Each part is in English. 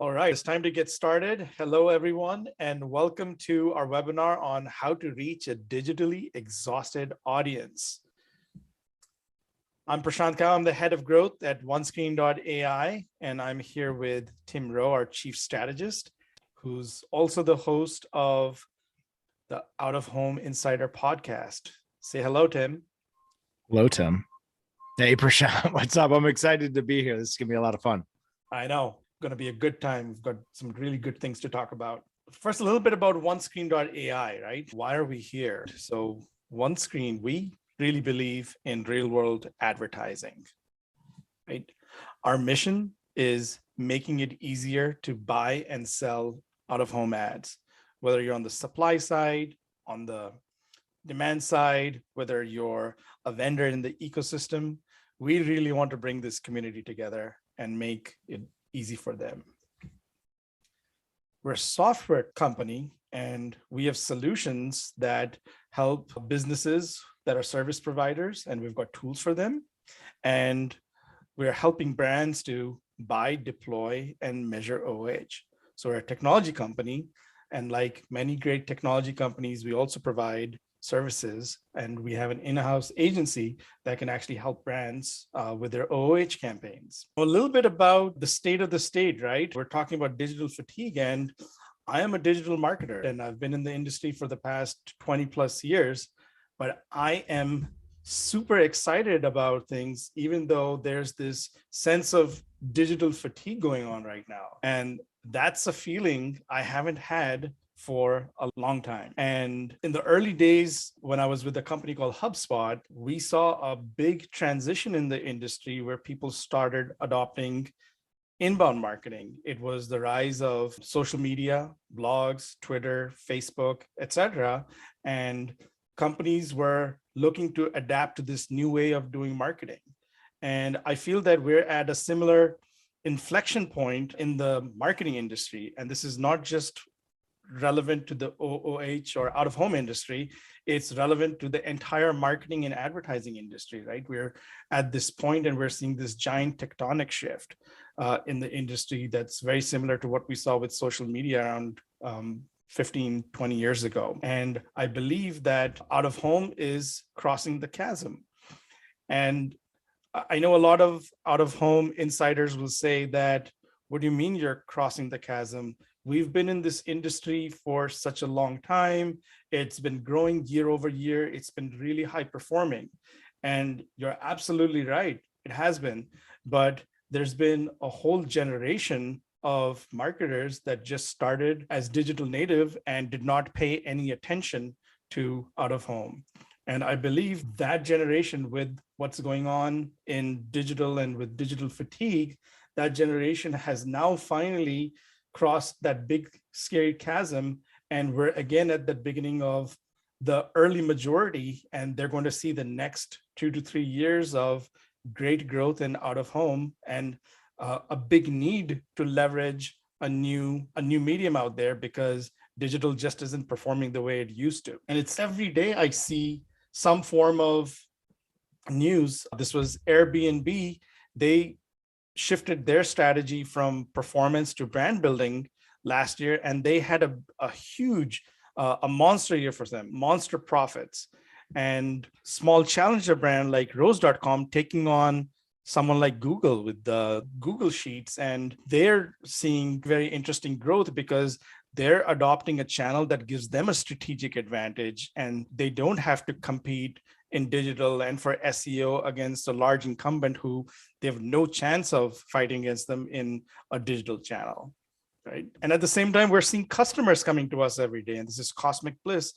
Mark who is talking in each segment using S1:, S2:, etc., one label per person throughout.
S1: All right, it's time to get started. Hello, everyone, and welcome to our webinar on how to reach a digitally exhausted audience. I'm Prashant Kaw. I'm the head of growth at OneScreen.ai, and I'm here with Tim Rowe, our chief strategist, who's also the host of the Out of Home Insider podcast. Say hello, Tim.
S2: Hello, Tim. Hey, Prashant. What's up? I'm excited to be here. This is going to be a lot of fun.
S1: I know. Going to be a good time. We've got some really good things to talk about. First, a little bit about OneScreen.ai, right? Why are we here? So OneScreen, we really believe in real world advertising, right? Our mission is making it easier to buy and sell out of home ads, whether you're on the supply side, on the demand side, whether you're a vendor in the ecosystem. We really want to bring this community together and make it easy for them. We're a software company, and we have solutions that help businesses that are service providers, and we've got tools for them. And we're helping brands to buy, deploy, and measure OOH. So we're a technology company, and like many great technology companies, we also provide services, and we have an in-house agency that can actually help brands with their OOH campaigns. A little bit about the state of the state, right? We're talking about digital fatigue, and I am a digital marketer, and I've been in the industry for the past 20 plus years, but I am super excited about things, even though there's this sense of digital fatigue going on right now. And that's a feeling I haven't had for a long time. And in the early days, when I was with a company called HubSpot, we saw a big transition in the industry where people started adopting inbound marketing. It was the rise of social media, blogs, Twitter, Facebook, etc. And companies were looking to adapt to this new way of doing marketing. And I feel that we're at a similar inflection point in the marketing industry. And this is not just relevant to the OOH or out of home industry, it's relevant to the entire marketing and advertising industry, right? We're at this point and we're seeing this giant tectonic shift in the industry that's very similar to what we saw with social media around 15, 20 years ago. And I believe that out of home is crossing the chasm. And I know a lot of out of home insiders will say that, what do you mean you're crossing the chasm? We've been in this industry for such a long time. It's been growing year over year. It's been really high performing. And you're absolutely right. It has been. But there's been a whole generation of marketers that just started as digital native and did not pay any attention to out of home. And I believe that generation, with what's going on in digital and with digital fatigue, that generation has now finally crossed that big scary chasm, and we're again at the beginning of the early majority, and they're going to see the next 2 to 3 years of great growth in out of home, and a big need to leverage a new medium out there, because digital just isn't performing the way it used to. And it's every day I see some form of news. This was Airbnb. They shifted their strategy from performance to brand building last year, and they had a huge, a monster year for them, monster profits. And small challenger brand like Rose.com taking on someone like Google with the Google Sheets, and they're seeing very interesting growth because they're adopting a channel that gives them a strategic advantage, and they don't have to compete in digital and for SEO against a large incumbent who they have no chance of fighting against them in a digital channel, right? And at the same time, we're seeing customers coming to us every day, and this is cosmic bliss,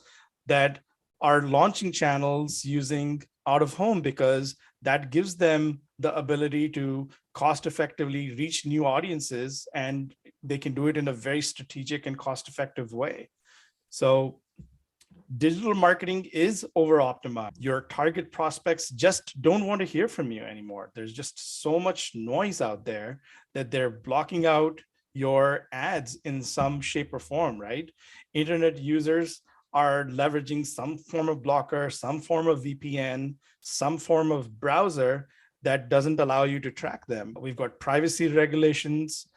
S1: that are launching channels using out of home, because that gives them the ability to cost effectively reach new audiences, and they can do it in a very strategic and cost effective way. So digital marketing is over optimized. Your target prospects just don't want to hear from you anymore. There's just so much noise out there that they're blocking out your ads in some shape or form, right? Internet users are leveraging some form of blocker, some form of VPN, some form of browser that doesn't allow you to track them. We've got privacy regulations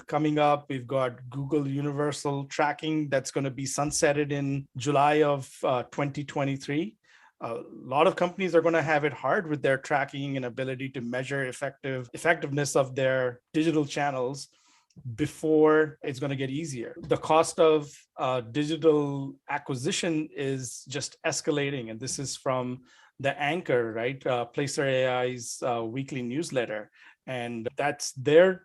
S1: coming up. We've got Google Universal Tracking that's going to be sunsetted in July of 2023. A lot of companies are going to have it hard with their tracking and ability to measure effectiveness of their digital channels before it's going to get easier. The cost of digital acquisition is just escalating. And this is from the anchor, right? Placer AI's weekly newsletter. And that's their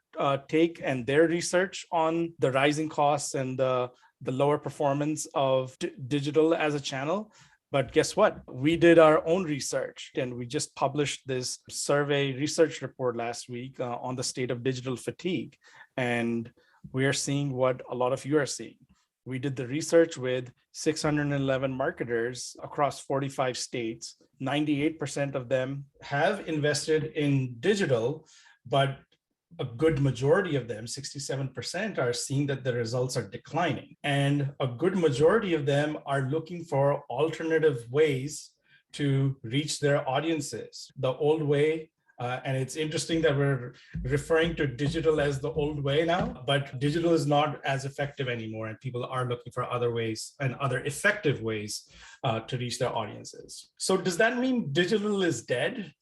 S1: take and their research on the rising costs and the lower performance of digital as a channel. But guess what? We did our own research and we just published this survey research report last week on the state of digital fatigue. And we are seeing what a lot of you are seeing. We did the research with 611 marketers across 45 states. 98% of them have invested in digital, but a good majority of them, 67%, are seeing that the results are declining. And a good majority of them are looking for alternative ways to reach their audiences. The old way, and it's interesting that we're referring to digital as the old way now, but digital is not as effective anymore. And people are looking for other ways and other effective ways to reach their audiences. So does that mean digital is dead?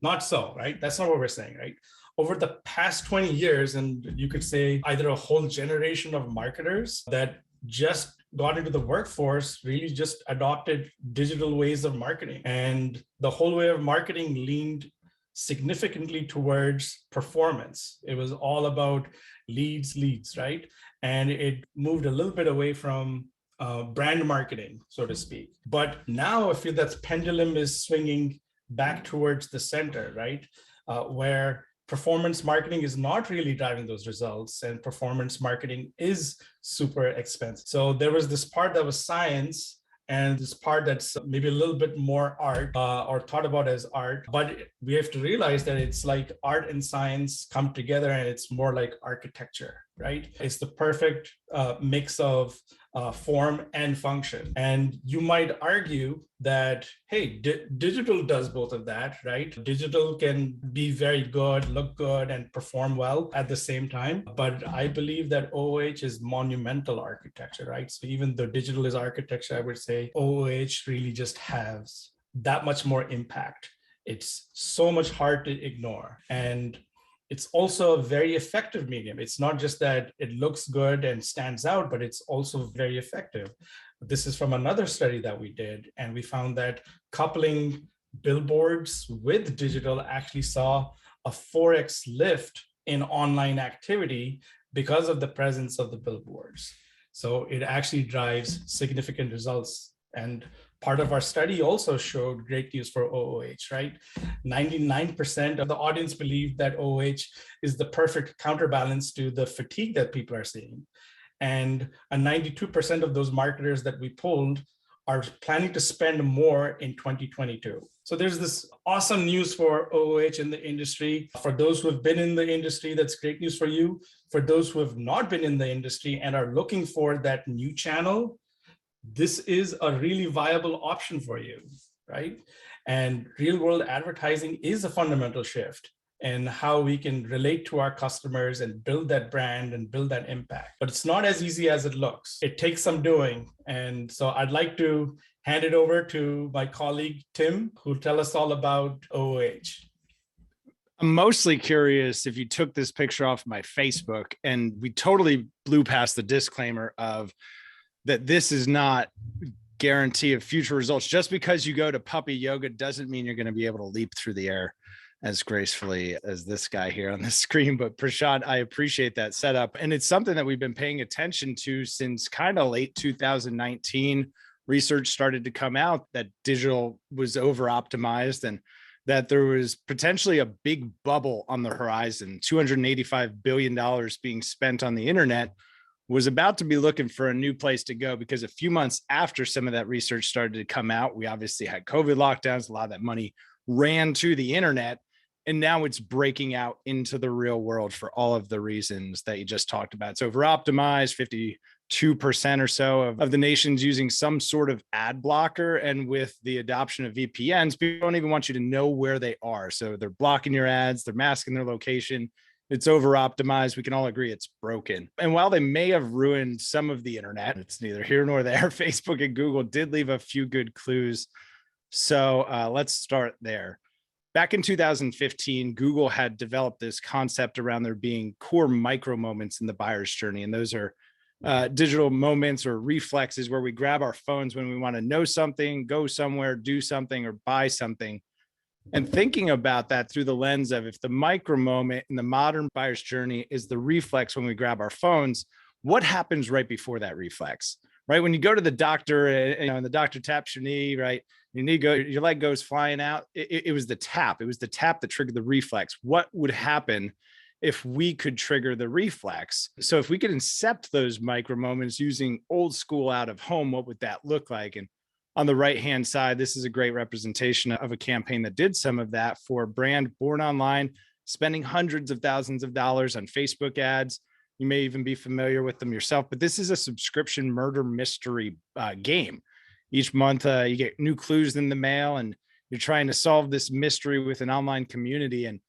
S1: Not so, right? That's not what we're saying, right? Over the past 20 years, and you could say either a whole generation of marketers that just got into the workforce really just adopted digital ways of marketing. And the whole way of marketing leaned significantly towards performance. It was all about leads, right? And it moved a little bit away from brand marketing, so to speak. But now I feel that pendulum is swinging back towards the center, right? Where performance marketing is not really driving those results and performance marketing is super expensive. So there was this part that was science and this part that's maybe a little bit more art or thought about as art. But we have to realize that it's like art and science come together and it's more like architecture, right? It's the perfect mix of form and function. And you might argue that, hey, digital does both of that, right? Digital can be very good, look good, and perform well at the same time. But I believe that OOH is monumental architecture, right? So even though digital is architecture, I would say OOH really just has that much more impact. It's so much hard to ignore. And it's also a very effective medium. It's not just that it looks good and stands out, but it's also very effective. This is from another study that we did, and we found that coupling billboards with digital actually saw a 4x lift in online activity because of the presence of the billboards. So it actually drives significant results. And part of our study also showed great news for OOH, right? 99% of the audience believed that OOH is the perfect counterbalance to the fatigue that people are seeing. And 92% of those marketers that we polled are planning to spend more in 2022. So there's this awesome news for OOH in the industry. For those who have been in the industry, that's great news for you. For those who have not been in the industry and are looking for that new channel, this is a really viable option for you, right? And real world advertising is a fundamental shift in how we can relate to our customers and build that brand and build that impact. But it's not as easy as it looks. It takes some doing. And so I'd like to hand it over to my colleague, Tim, who'll tell us all about OOH.
S2: I'm mostly curious if you took this picture off my Facebook and we totally blew past the disclaimer of that this is not guarantee of future results. Just because you go to puppy yoga doesn't mean you're going to be able to leap through the air as gracefully as this guy here on the screen. But Prashant, I appreciate that setup. And it's something that we've been paying attention to since kind of late 2019. Research started to come out that digital was over optimized and that there was potentially a big bubble on the horizon. $285 billion being spent on the internet was about to be looking for a new place to go, because a few months after some of that research started to come out, we obviously had COVID lockdowns. A lot of that money ran to the internet, and now it's breaking out into the real world for all of the reasons that you just talked about. It's over optimized, 52% or so of the nation's using some sort of ad blocker. And with the adoption of VPNs, people don't even want you to know where they are. So they're blocking your ads, they're masking their location. It's over optimized. We can all agree it's broken. And while they may have ruined some of the internet, it's neither here nor there. Facebook and Google did leave a few good clues. So let's start there. Back in 2015, Google had developed this concept around there being core micro moments in the buyer's journey. And those are digital moments or reflexes where we grab our phones when we want to know something, go somewhere, do something, or buy something. And thinking about that through the lens of if the micro moment in the modern buyer's journey is the reflex when we grab our phones, what happens right before that reflex? Right? When you go to the doctor and the doctor taps your knee, right? Your knee your leg goes flying out. It was the tap. It was the tap that triggered the reflex. What would happen if we could trigger the reflex? So if we could incept those micro moments using old school out of home, what would that look like? And on the right-hand side, this is a great representation of a campaign that did some of that for a brand born online, spending hundreds of thousands of dollars on Facebook ads. You may even be familiar with them yourself, but this is a subscription murder mystery game. Each month, you get new clues in the mail, and you're trying to solve this mystery with an online community. And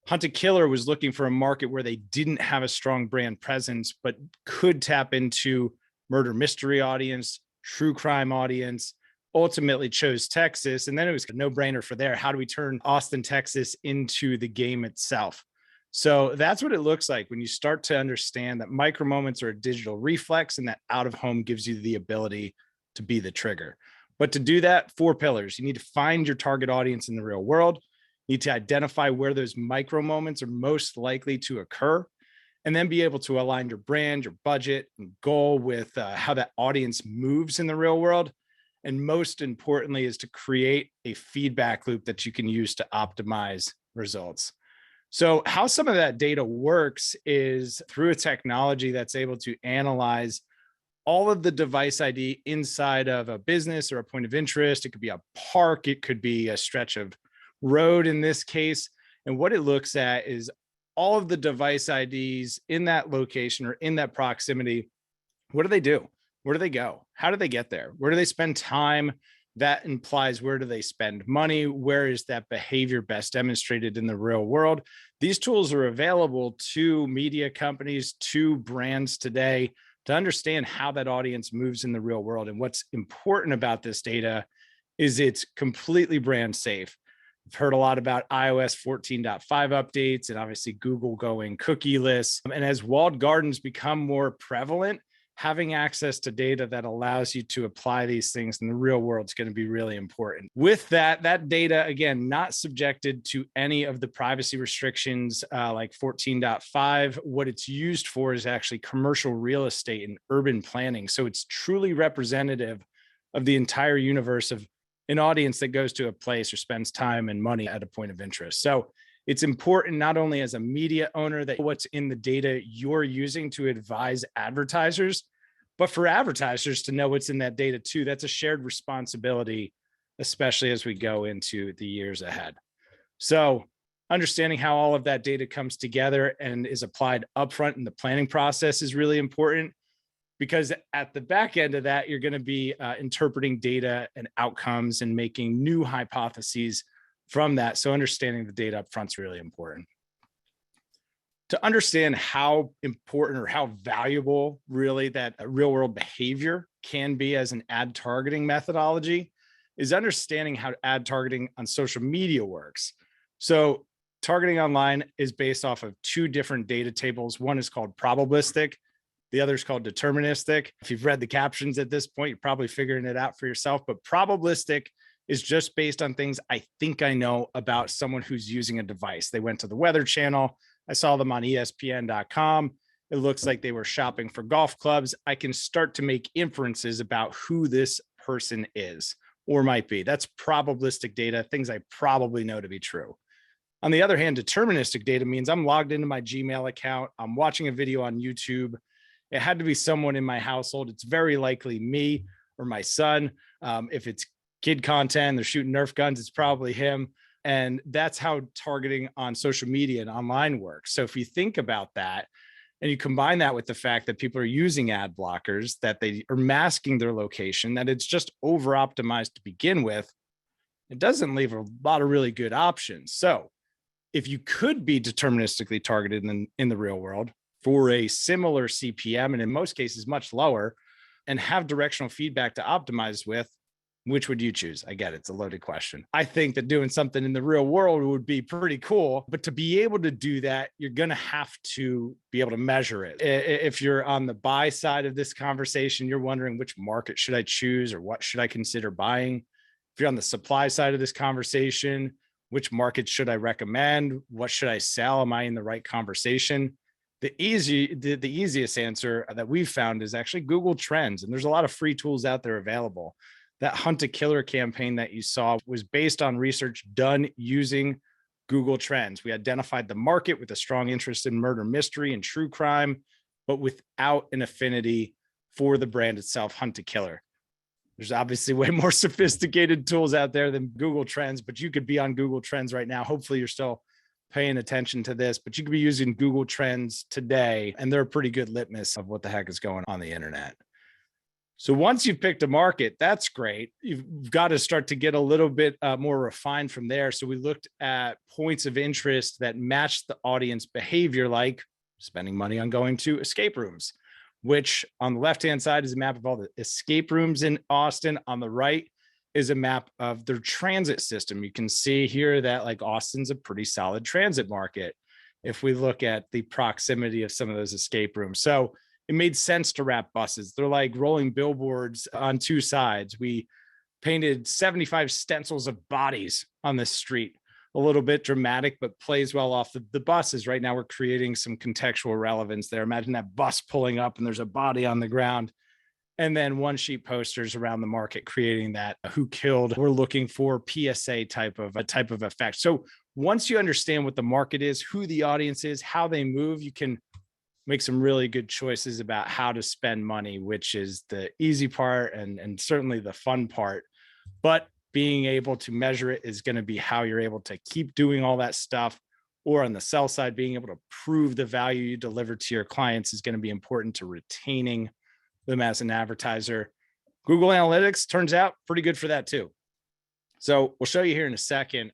S2: Hunt a Killer was looking for a market where they didn't have a strong brand presence, but could tap into murder mystery audience, true crime audience, ultimately chose Texas. And then it was a no-brainer for there. How do we turn Austin, Texas into the game itself? So that's what it looks like when you start to understand that micro moments are a digital reflex and that out of home gives you the ability to be the trigger. But to do that, 4 pillars. You need to find your target audience in the real world. You need to identify where those micro moments are most likely to occur, and then be able to align your brand, your budget, and goal with how that audience moves in the real world. And most importantly is to create a feedback loop that you can use to optimize results. So how some of that data works is through a technology that's able to analyze all of the device ID inside of a business or a point of interest. It could be a park, it could be a stretch of road in this case. And what it looks at is all of the device IDs in that location or in that proximity. What do they do? Where do they go? How do they get there? Where do they spend time? That implies where do they spend money? Where is that behavior best demonstrated in the real world? These tools are available to media companies, to brands today to understand how that audience moves in the real world. And what's important about this data is it's completely brand safe. I've heard a lot about iOS 14.5 updates and obviously Google going cookieless. And as walled gardens become more prevalent, having access to data that allows you to apply these things in the real world is going to be really important. With that data, again, not subjected to any of the privacy restrictions like 14.5. What it's used for is actually commercial real estate and urban planning. So it's truly representative of the entire universe of an audience that goes to a place or spends time and money at a point of interest. So it's important not only as a media owner that what's in the data you're using to advise advertisers, but for advertisers to know what's in that data too. That's a shared responsibility, especially as we go into the years ahead. So understanding how all of that data comes together and is applied upfront in the planning process is really important, because at the back end of that, you're going to be interpreting data and outcomes and making new hypotheses from that. So understanding the data up front is really important. To understand how important or how valuable really that real world behavior can be as an ad targeting methodology is understanding how ad targeting on social media works. So targeting online is based off of 2 different data tables. One is called probabilistic. The other is called deterministic. If you've read the captions at this point, you're probably figuring it out for yourself, but probabilistic is just based on things I think I know about someone who's using a device. They went to the Weather Channel. I saw them on ESPN.com. It looks like they were shopping for golf clubs. I can start to make inferences about who this person is or might be. That's probabilistic data, things I probably know to be true. On the other hand, deterministic data means I'm logged into my Gmail account. I'm watching a video on YouTube. It had to be someone in my household. It's very likely me or my son. If it's kid content, they're shooting Nerf guns, it's probably him. And that's how targeting on social media and online works. So if you think about that and you combine that with the fact that people are using ad blockers, that they are masking their location, that it's just over optimized to begin with, it doesn't leave a lot of really good options. So if you could be deterministically targeted in the real world for a similar CPM, and in most cases much lower, and have directional feedback to optimize with, which would you choose? I get it, it's a loaded question. I think that doing something in the real world would be pretty cool, but to be able to do that, you're going to have to be able to measure it. If you're on the buy side of this conversation, you're wondering which market should I choose or what should I consider buying? If you're on the supply side of this conversation, which market should I recommend? What should I sell? Am I in the right conversation? The easiest answer that we've found is actually Google Trends. And there's a lot of free tools out there available. That Hunt a Killer campaign that you saw was based on research done using Google Trends. We identified the market with a strong interest in murder mystery and true crime, but without an affinity for the brand itself, Hunt a Killer. There's obviously way more sophisticated tools out there than Google Trends, but you could be on Google Trends right now. Hopefully you're still paying attention to this, but you could be using Google Trends today, and they're a pretty good litmus of what the heck is going on the internet. So once you've picked a market, that's great. You've got to start to get a little bit more refined from there. So we looked at points of interest that matched the audience behavior, like spending money on going to escape rooms, which on the left-hand side is a map of all the escape rooms in Austin. On the right is a map of their transit system. You can see here that like Austin's a pretty solid transit market if we look at the proximity of some of those escape rooms. So it made sense to wrap buses. They're like rolling billboards on two sides. We painted 75 stencils of bodies on the street. A little bit dramatic, but plays well off the buses. Right now, we're creating some contextual relevance there. Imagine that bus pulling up and there's a body on the ground. And then one sheet posters around the market creating that who killed. We're looking for PSA type of effect. So once you understand what the market is, who the audience is, how they move, you can make some really good choices about how to spend money, which is the easy part and certainly the fun part. But being able to measure it is going to be how you're able to keep doing all that stuff. Or on the sell side, being able to prove the value you deliver to your clients is going to be important to retaining them as an advertiser. Google Analytics turns out pretty good for that too. So we'll show you here in a second.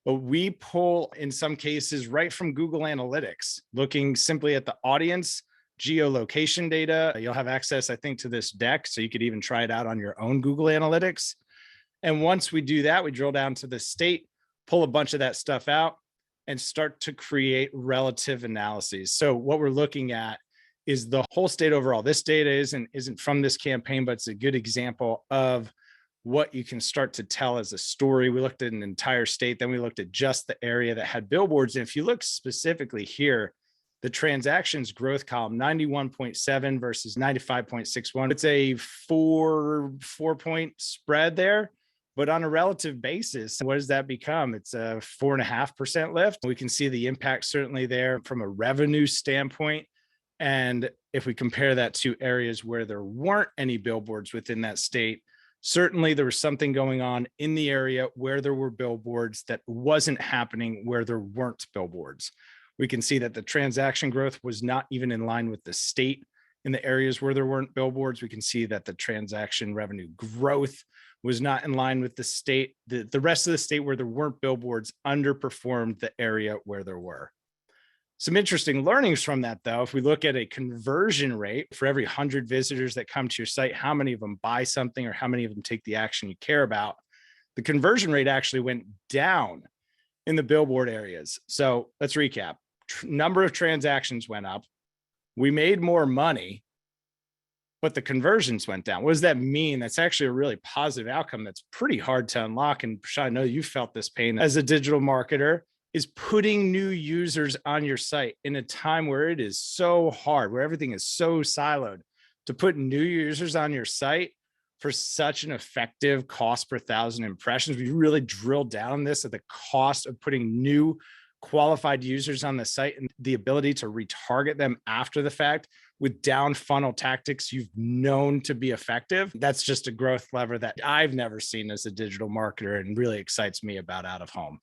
S2: But we pull, in some cases, right from Google Analytics, looking simply at the audience, geolocation data. You'll have access, I think, to this deck, so you could even try it out on your own Google Analytics. And once we do that, we drill down to the state, pull a bunch of that stuff out, and start to create relative analyses. So what we're looking at is the whole state overall. This data isn't from this campaign, but it's a good example of what you can start to tell as a story. We looked at an entire state, then we looked at just the area that had billboards. And if you look specifically here, the transactions growth column, 91.7 versus 95.61. It's a four point spread there. But on a relative basis, what does that become? It's a 4.5% lift. We can see the impact certainly there from a revenue standpoint. And if we compare that to areas where there weren't any billboards within that state, certainly there was something going on in the area where there were billboards that wasn't happening where there weren't billboards. We can see that the transaction growth was not even in line with the state in the areas where there weren't billboards. We can see that the transaction revenue growth was not in line with the state. The rest of the state where there weren't billboards underperformed the area where there were. Some interesting learnings from that, though. If we look at a conversion rate for every 100 visitors that come to your site, how many of them buy something or how many of them take the action you care about? The conversion rate actually went down in the billboard areas. So let's recap. Number of transactions went up. We made more money, but the conversions went down. What does that mean? That's actually a really positive outcome that's pretty hard to unlock. And Prashant, I know you felt this pain as a digital marketer, is putting new users on your site in a time where it is so hard, where everything is so siloed. To put new users on your site for such an effective cost per thousand impressions, we really drilled down on this at the cost of putting new qualified users on the site and the ability to retarget them after the fact with down funnel tactics you've known to be effective. That's just a growth lever that I've never seen as a digital marketer and really excites me about out of home.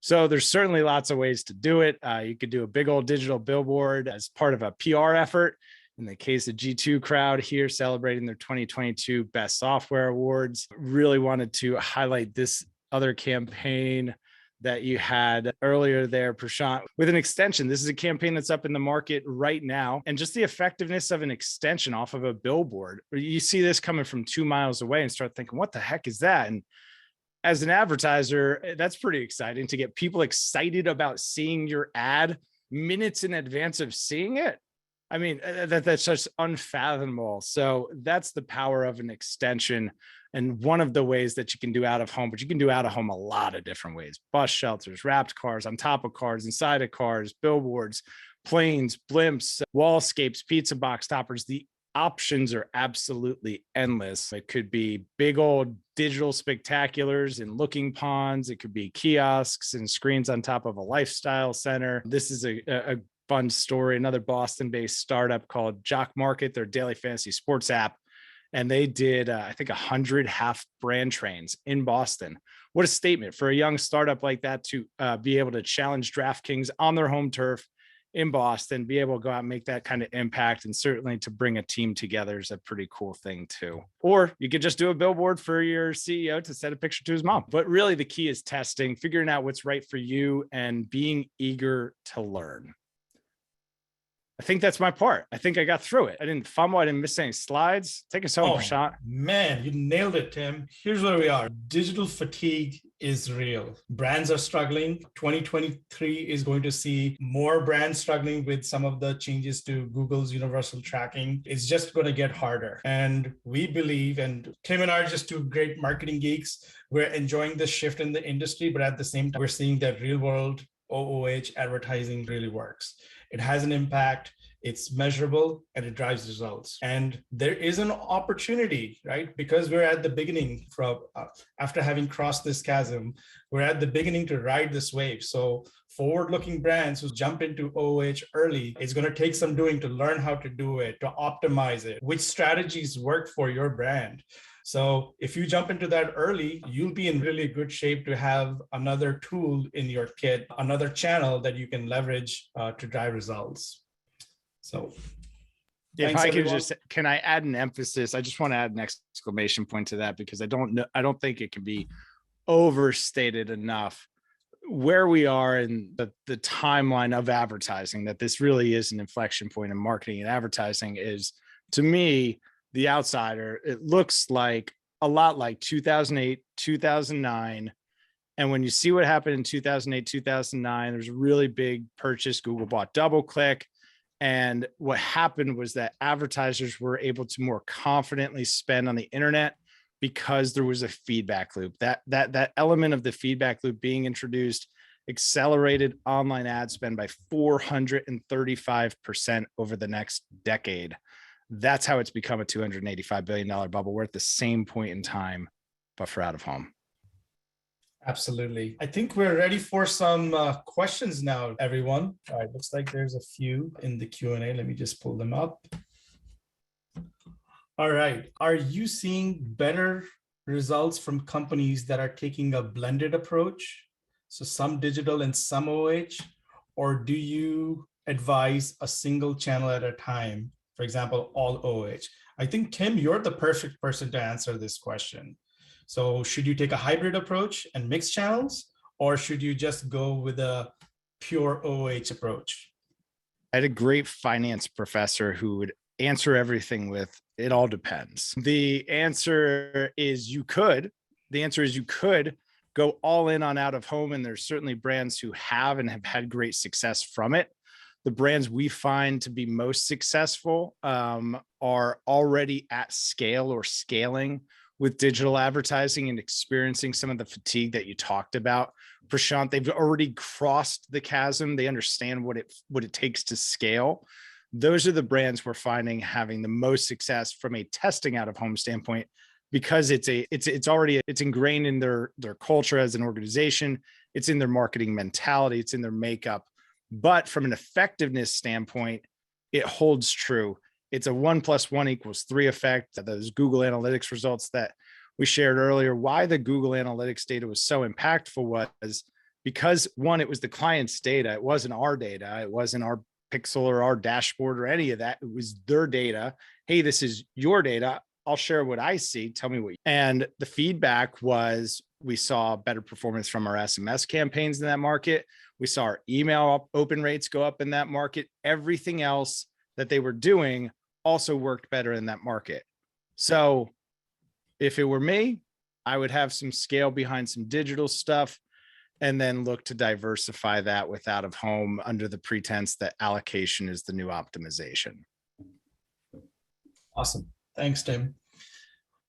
S2: So there's certainly lots of ways to do it. You could do a big old digital billboard as part of a PR effort. In the case of G2 Crowd here, celebrating their 2022 Best Software Awards, really wanted to highlight this other campaign that you had earlier there, Prashant, with an extension. This is a campaign that's up in the market right now. And just the effectiveness of an extension off of a billboard, you see this coming from 2 miles away and start thinking, what the heck is that? And as an advertiser, that's pretty exciting to get people excited about seeing your ad minutes in advance of seeing it. I mean, that's just unfathomable. So that's the power of an extension. And one of the ways that you can do out of home, but you can do out of home a lot of different ways: bus shelters, wrapped cars, on top of cars, inside of cars, billboards, planes, blimps, wallscapes, pizza box toppers. The options are absolutely endless. It could be big old digital spectaculars and looking ponds. It could be kiosks and screens on top of a lifestyle center. This is a fun story. Another Boston-based startup called Jock Market, their daily fantasy sports app. And they did, I think, 100 half brand trains in Boston. What a statement for a young startup like that to be able to challenge DraftKings on their home turf in Boston, be able to go out and make that kind of impact. And certainly to bring a team together is a pretty cool thing too. Or you could just do a billboard for your CEO to send a picture to his mom. But really the key is testing, figuring out what's right for you, and being eager to learn. I think that's my part. I think I got through it. I didn't fumble. I didn't miss any slides. Take us home, Prashant.
S1: Man, you nailed it, Tim. Here's where we are. Digital fatigue is real. Brands are struggling. 2023 is going to see more brands struggling with some of the changes to Google's universal tracking. It's just going to get harder. And we believe, and Tim and I are just two great marketing geeks, we're enjoying this shift in the industry, but at the same time, we're seeing that real world OOH advertising really works. It has an impact, it's measurable, and it drives results. And there is an opportunity, right? Because we're at the beginning from after having crossed this chasm, we're at the beginning to ride this wave. So forward-looking brands who jump into OOH early, it's going to take some doing to learn how to do it, to optimize it, which strategies work for your brand. So if you jump into that early, you'll be in really good shape to have another tool in your kit, another channel that you can leverage to drive results. So
S2: if I could just, can I add an emphasis? I just want to add an exclamation point to that, because I don't think it can be overstated enough where we are in the timeline of advertising, that this really is an inflection point in marketing and advertising. Is, to me, the outsider, it looks like a lot like 2008, 2009. And when you see what happened in 2008, 2009, there's a really big purchase. Google bought DoubleClick. And what happened was that advertisers were able to more confidently spend on the internet because there was a feedback loop. That element of the feedback loop being introduced accelerated online ad spend by 435% over the next decade. That's how it's become a $285 billion bubble. We're at the same point in time, but for out of home.
S1: Absolutely. I think we're ready for some questions now, everyone. All right, looks like there's a few in the Q&A. Let me just pull them up. All right. Are you seeing better results from companies that are taking a blended approach? So some digital and some OH, or do you advise a single channel at a time? For example, all OH. I think, Tim, you're the perfect person to answer this question. So should you take a hybrid approach and mix channels, or should you just go with a pure OOH approach?
S2: I had a great finance professor who would answer everything with, it all depends. The answer is you could go all in on out of home. And there's certainly brands who have and have had great success from it. The brands we find to be most successful are already at scale or scaling with digital advertising and experiencing some of the fatigue that you talked about. Prashant, they've already crossed the chasm. They understand what it takes to scale. Those are the brands we're finding having the most success from a testing out of home standpoint, because it's ingrained in their culture as an organization. It's in their marketing mentality. It's in their makeup. But from an effectiveness standpoint, it holds true. It's a 1 + 1 = 3 effect. Those Google Analytics results that we shared earlier, why the Google Analytics data was so impactful was because, one, it was the client's data. It wasn't our data. It wasn't our pixel or our dashboard or any of that. It was their data. Hey, this is your data. I'll share what I see. Tell me what. And the feedback was We saw better performance from our SMS campaigns in that market. We saw our email open rates go up in that market. Everything else that they were doing also worked better in that market. So if it were me, I would have some scale behind some digital stuff and then look to diversify that with out of home under the pretense that allocation is the new optimization.
S1: Awesome. Thanks, Tim.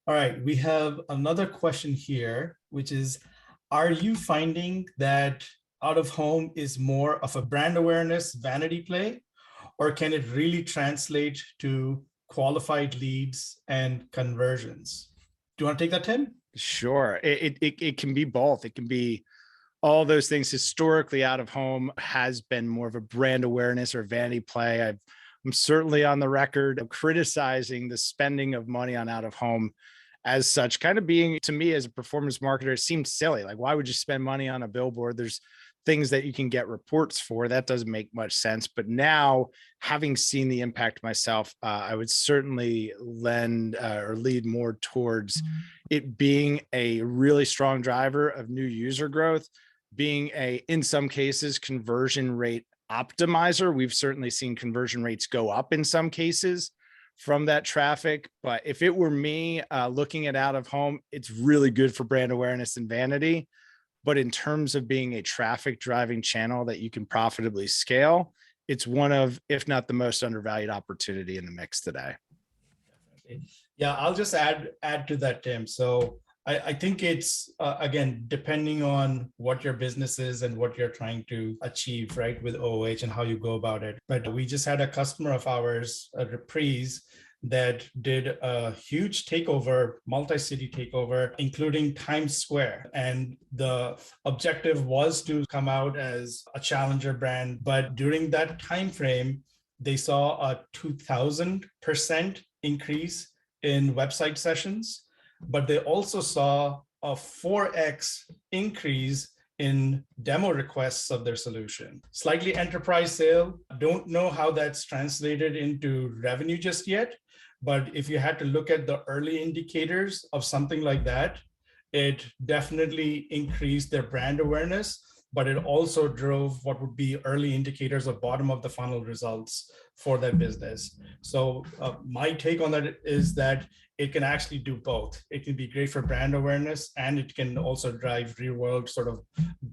S1: All right, we have another question here, which is, are you finding that out of home is more of a brand awareness vanity play, or can it really translate to qualified leads and conversions? Do you want to take that, Tim?
S2: Sure. It can be both. It can be all those things. Historically, out of home has been more of a brand awareness or vanity play. I'm certainly on the record of criticizing the spending of money on out of home as such, kind of being, to me as a performance marketer, it seemed silly. Like, why would you spend money on a billboard? There's things that you can get reports for. That doesn't make much sense. But now, having seen the impact myself, I would certainly lend or lead more towards it being a really strong driver of new user growth, being in some cases, conversion rate optimizer. We've certainly seen conversion rates go up in some cases from that traffic. But if it were me looking at out of home, it's really good for brand awareness and vanity. But in terms of being a traffic driving channel that you can profitably scale, it's one of, if not the most undervalued opportunity in the mix today.
S1: Yeah, I'll just add to that, Tim. So I think it's, again, depending on what your business is and what you're trying to achieve, right, with OOH and how you go about it. But we just had a customer of ours, a Reprise, that did a huge takeover, multi-city takeover, including Times Square. And the objective was to come out as a challenger brand. But during that time frame, they saw a 2,000% increase in website sessions, but they also saw a 4x increase in demo requests of their solution. Slightly enterprise sale. Don't know how that's translated into revenue just yet, but if you had to look at the early indicators of something like that, it definitely increased their brand awareness, but it also drove what would be early indicators of bottom of the funnel results for that business. So my take on that is that it can actually do both. It can be great for brand awareness, and it can also drive real world sort of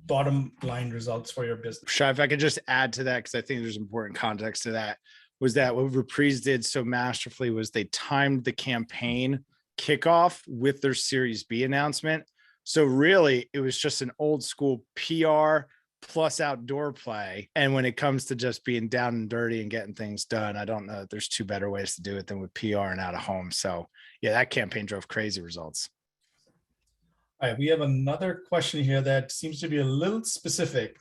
S1: bottom line results for your business.
S2: Shai, if I could just add to that, because I think there's important context to that, was that what Reprise did so masterfully was they timed the campaign kickoff with their Series B announcement. So really, it was just an old school PR plus outdoor play. And when it comes to just being down and dirty and getting things done, I don't know that there's two better ways to do it than with PR and out of home. So yeah, that campaign drove crazy results.
S1: All right, we have another question here that seems to be a little specific.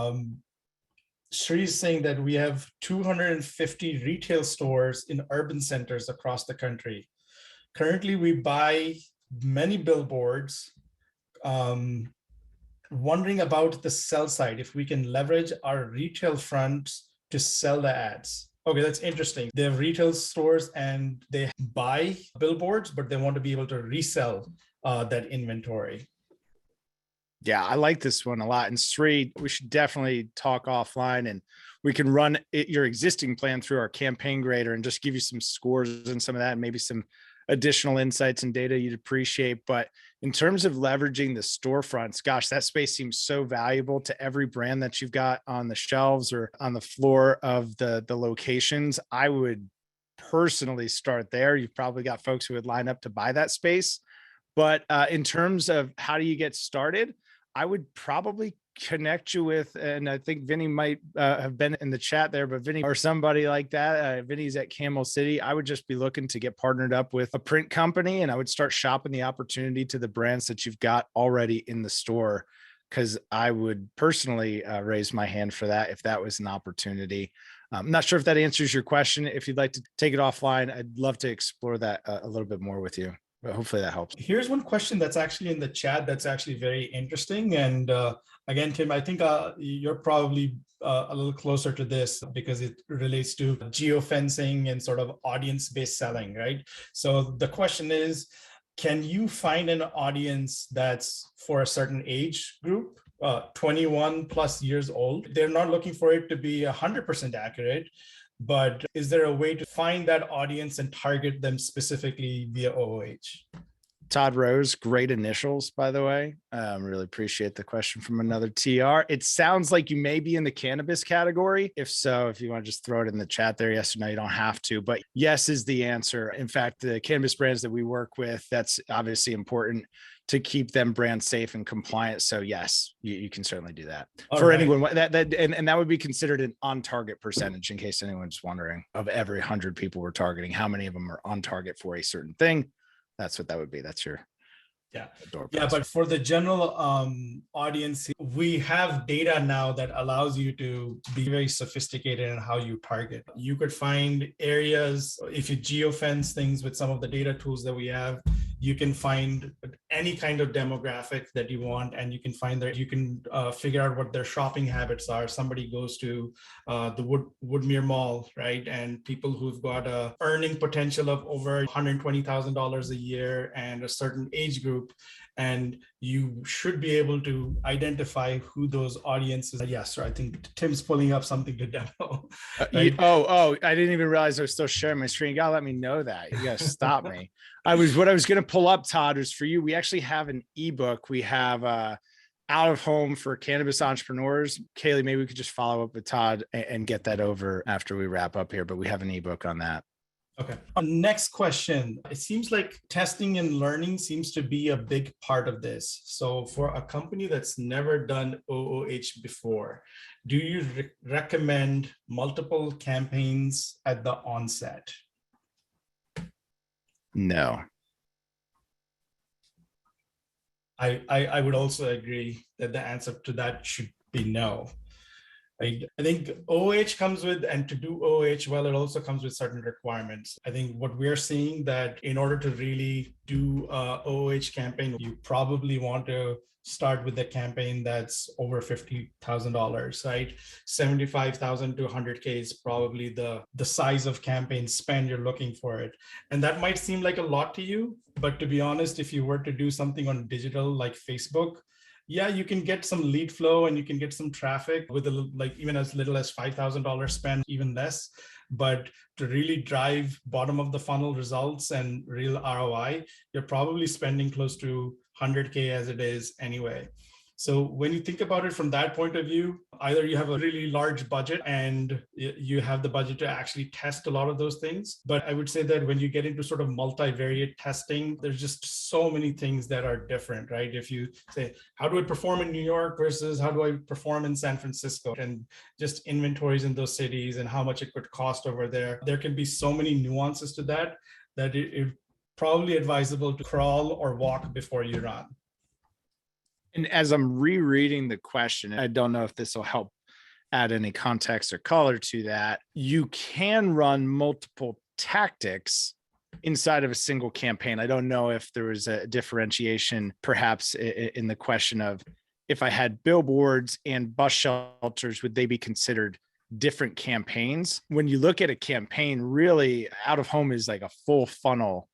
S1: Sri is saying that we have 250 retail stores in urban centers across the country. Currently, we buy many billboards. Wondering about the sell side, if we can leverage our retail fronts to sell the ads. Okay, that's interesting. They have retail stores and they buy billboards, but they want to be able to resell that inventory.
S2: Yeah, I like this one a lot. And Sri, we should definitely talk offline, and we can run your existing plan through our campaign grader and just give you some scores and some of that, and maybe some additional insights and data you'd appreciate. But in terms of leveraging the storefronts, gosh, that space seems so valuable to every brand that you've got on the shelves or on the floor of the locations. I would personally start there. You've probably got folks who would line up to buy that space. But in terms of how do you get started, I would probably connect you with, and I think Vinny might have been in the chat there, but Vinny or somebody like that, Vinny's at Camel City. I would just be looking to get partnered up with a print company, and I would start shopping the opportunity to the brands that you've got already in the store, because I would personally raise my hand for that if that was an opportunity. I'm not sure if that answers your question. If you'd like to take it offline, I'd love to explore that a little bit more with you. But hopefully that helps.
S1: Here's one question that's actually in the chat that's actually very interesting. And again, Tim, I think you're probably a little closer to this because it relates to geofencing and sort of audience-based selling, right? So the question is, can you find an audience that's for a certain age group, 21 plus years old? They're not looking for it to be 100% accurate, but is there a way to find that audience and target them specifically via OOH?
S2: Todd Rose, great initials, by the way. Really appreciate the question from another TR. It sounds like you may be in the cannabis category. If so, if you want to just throw it in the chat there, yes or no, you don't have to, but yes is the answer. In fact, the cannabis brands that we work with, that's obviously important to keep them brand safe and compliant. So yes, you can certainly do that. For anyone and that would be considered an on target percentage, in case anyone's wondering. Of every 100 people we're targeting, how many of them are on target for a certain thing? That's what that would be. That's your
S1: yeah. But for the general audience, we have data now that allows you to be very sophisticated in how you target. You could find areas, if you geofence things with some of the data tools that we have, you can find any kind of demographic that you want, and you can find that you can figure out what their shopping habits are. Somebody goes to the Woodmere Mall, right? And people who've got a earning potential of over $120,000 a year and a certain age group, and you should be able to identify who those audiences are. Yes, sir. I think Tim's pulling up something to demo.
S2: Right? I didn't even realize I was still sharing my screen. You gotta let me know that. You gotta stop me. What I was gonna pull up, Todd, was for you. We actually have an ebook. We have out of home for cannabis entrepreneurs. Kaylee, maybe we could just follow up with Todd and get that over after we wrap up here, but we have an ebook on that.
S1: Okay. Next question. It seems like testing and learning seems to be a big part of this. So for a company that's never done OOH before, do you recommend multiple campaigns at the onset?
S2: No.
S1: I would also agree that the answer to that should be no. I think OOH comes with, and to do OOH well, it also comes with certain requirements. I think what we're seeing that in order to really do a OOH campaign, you probably want to start with a campaign that's over $50,000, right? 75,000 to 100K is probably the size of campaign spend you're looking for it. And that might seem like a lot to you, but to be honest, if you were to do something on digital like Facebook, yeah, you can get some lead flow and you can get some traffic with even as little as $5,000 spend, even less. But to really drive bottom of the funnel results and real ROI, you're probably spending close to 100K as it is anyway. So when you think about it from that point of view, either you have a really large budget and you have the budget to actually test a lot of those things. But I would say that when you get into sort of multivariate testing, there's just so many things that are different, right? If you say, how do I perform in New York versus how do I perform in San Francisco, and just inventories in those cities and how much it could cost over there, there can be so many nuances to that it's probably advisable to crawl or walk before you run.
S2: And as I'm rereading the question, I don't know if this will help add any context or color to that. You can run multiple tactics inside of a single campaign. I don't know if there was a differentiation, perhaps in the question of, if I had billboards and bus shelters, would they be considered different campaigns? When you look at a campaign, really out of home is like a full funnel.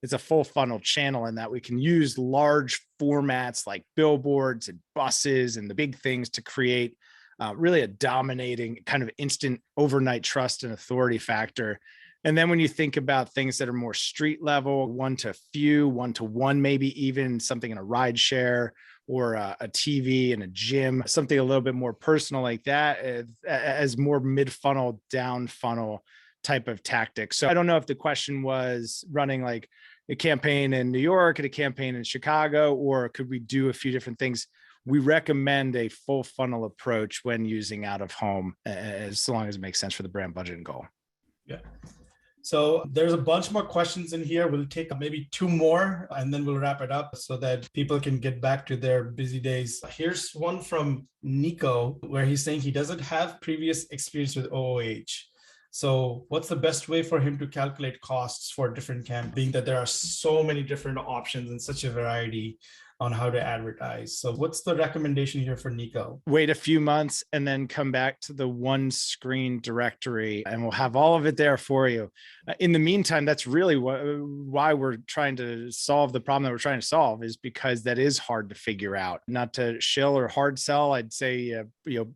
S2: It's a full funnel channel in that we can use large formats like billboards and buses and the big things to create really a dominating kind of instant overnight trust and authority factor. And then when you think about things that are more street level, one to few, one to one, maybe even something in a ride share or a TV in a gym, something a little bit more personal like that, as more mid funnel, down funnel type of tactics. So I don't know if the question was running like a campaign in New York and a campaign in Chicago, or could we do a few different things? We recommend a full funnel approach when using out of home, as long as it makes sense for the brand budget and goal.
S1: Yeah. So there's a bunch more questions in here. We'll take maybe two more and then we'll wrap it up so that people can get back to their busy days. Here's one from Nico, where he's saying he doesn't have previous experience with OOH. So what's the best way for him to calculate costs for different campaigns, being that there are so many different options and such a variety? on how to advertise. So what's the recommendation here for Nico?
S2: Wait a few months and then come back to the OneScreen directory and we'll have all of it there for you. In the meantime, that's really why we're trying to solve the problem that we're trying to solve, is because that is hard to figure out. Not to shill or hard sell, I'd say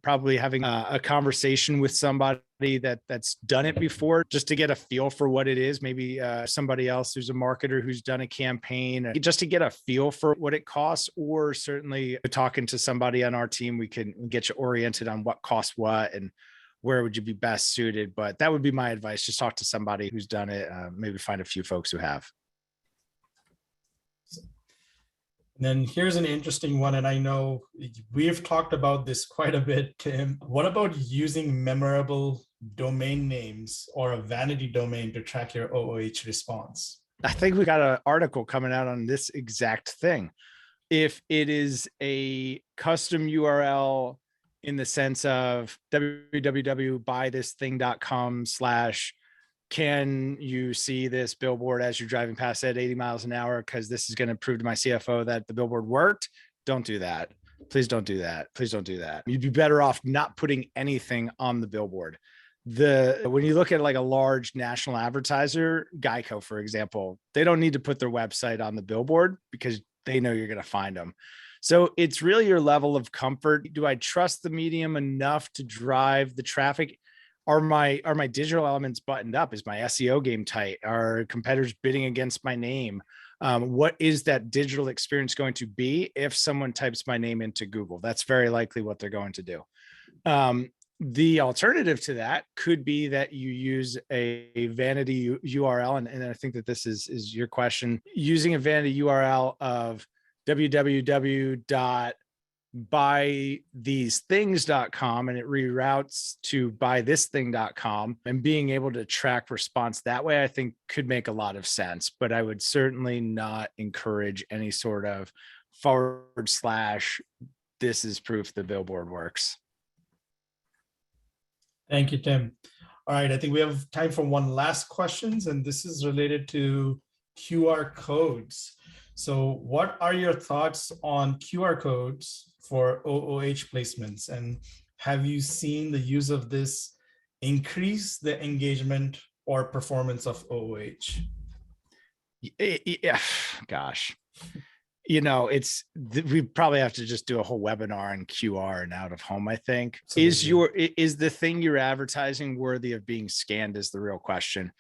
S2: probably having a conversation with somebody that's done it before, just to get a feel for what it is. Maybe somebody else who's a marketer who's done a campaign, just to get a feel for what it costs. Or certainly talking to somebody on our team, we can get you oriented on what costs what and where would you be best suited. But that would be my advice. Just talk to somebody who's done it. Maybe find a few folks who have.
S1: Then here's an interesting one, and I know we've talked about this quite a bit, Tim. What about using memorable domain names or a vanity domain to track your OOH response?
S2: I think we got an article coming out on this exact thing. If it is a custom URL in the sense of www.buythisthing.com/ can you see this billboard as you're driving past at 80 miles an hour because this is going to prove to my CFO that the billboard worked? Don't do that. Please don't do that. Please don't do that. You'd be better off not putting anything on the billboard. When you look at like a large national advertiser, Geico, for example, they don't need to put their website on the billboard because they know you're going to find them. So it's really your level of comfort. Do I trust the medium enough to drive the traffic? Are my digital elements buttoned up? Is my SEO game tight? Are competitors bidding against my name? What is that digital experience going to be if someone types my name into Google? That's very likely what they're going to do. The alternative to that could be that you use a vanity URL. And I think that this is your question. Using a vanity URL of www.buythesethings.com and it reroutes to buythisthing.com, and being able to track response that way, I think could make a lot of sense. But I would certainly not encourage any sort of / this is proof the billboard works.
S1: Thank you, Tim. All right, I think we have time for one last questions, and this is related to QR codes. So what are your thoughts on QR codes for OOH placements? And have you seen the use of this increase the engagement or performance of OOH?
S2: Yeah, gosh. We probably have to just do a whole webinar on QR and out of home, I think. Absolutely. Is the thing you're advertising worthy of being scanned is the real question.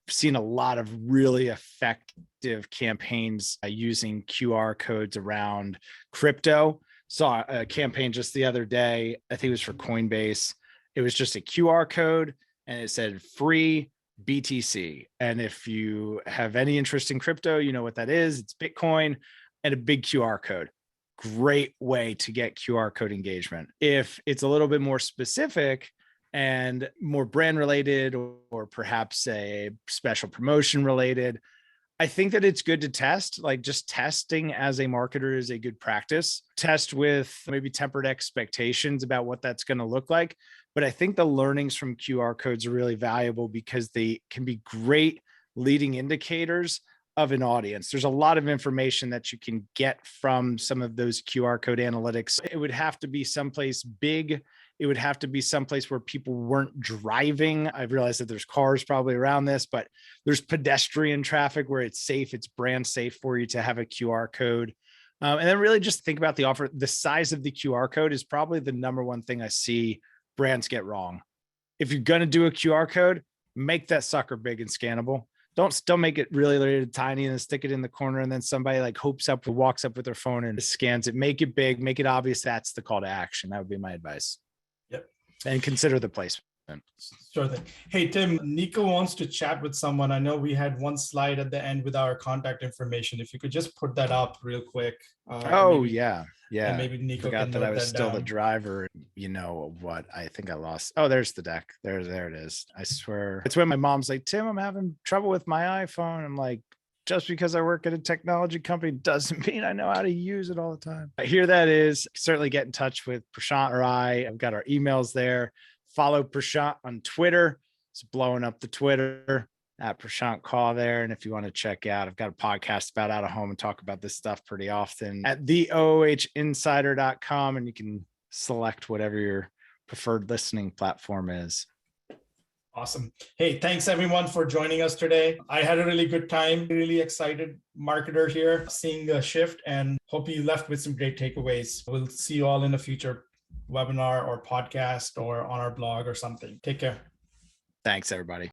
S2: Seen a lot of really effective campaigns using QR codes around crypto. Saw a campaign just the other day, I think it was for Coinbase. It was just a QR code and it said free BTC. And if you have any interest in crypto, you know what that is. It's Bitcoin and a big QR code. Great way to get QR code engagement. If it's a little bit more specific and more brand related, or perhaps a special promotion related, I think that it's good to test. Like, just testing as a marketer is a good practice. Test with maybe tempered expectations about what that's going to look like. But I think the learnings from QR codes are really valuable because they can be great leading indicators of an audience. There's a lot of information that you can get from some of those QR code analytics. It would have to be someplace big. It would have to be someplace where people weren't driving. I realize that there's cars probably around this, but there's pedestrian traffic where it's safe. It's brand safe for you to have a QR code. And then really just think about the offer. The size of the QR code is probably the number one thing I see brands get wrong. If you're going to do a QR code, make that sucker big and scannable. Don't make it really, really tiny and then stick it in the corner. And then somebody like walks up with their phone and scans it. Make it big, make it obvious. That's the call to action. That would be my advice.
S1: Yep.
S2: And consider the placement.
S1: Sure thing. Hey, Tim, Nico wants to chat with someone. I know we had one slide at the end with our contact information. If you could just put that up real quick.
S2: Yeah.
S1: And maybe Nico
S2: forgot
S1: can
S2: that I was
S1: that
S2: still
S1: down.
S2: the driver. You know what? I think I lost. Oh, there's the deck. There it is. I swear. It's when my mom's like, Tim, I'm having trouble with my iPhone. I'm like, just because I work at a technology company doesn't mean I know how to use it all the time. Here that is. Certainly get in touch with Prashant or I. I've got our emails there. Follow Prashant on Twitter. It's blowing up the Twitter. at Prashant Kaw there. And if you want to check out, I've got a podcast about out of home and talk about this stuff pretty often at theohinsider.com. And you can select whatever your preferred listening platform is.
S1: Awesome. Hey, thanks everyone for joining us today. I had a really good time, really excited marketer here, seeing the shift, and hope you left with some great takeaways. We'll see you all in a future webinar or podcast or on our blog or something. Take care.
S2: Thanks, everybody.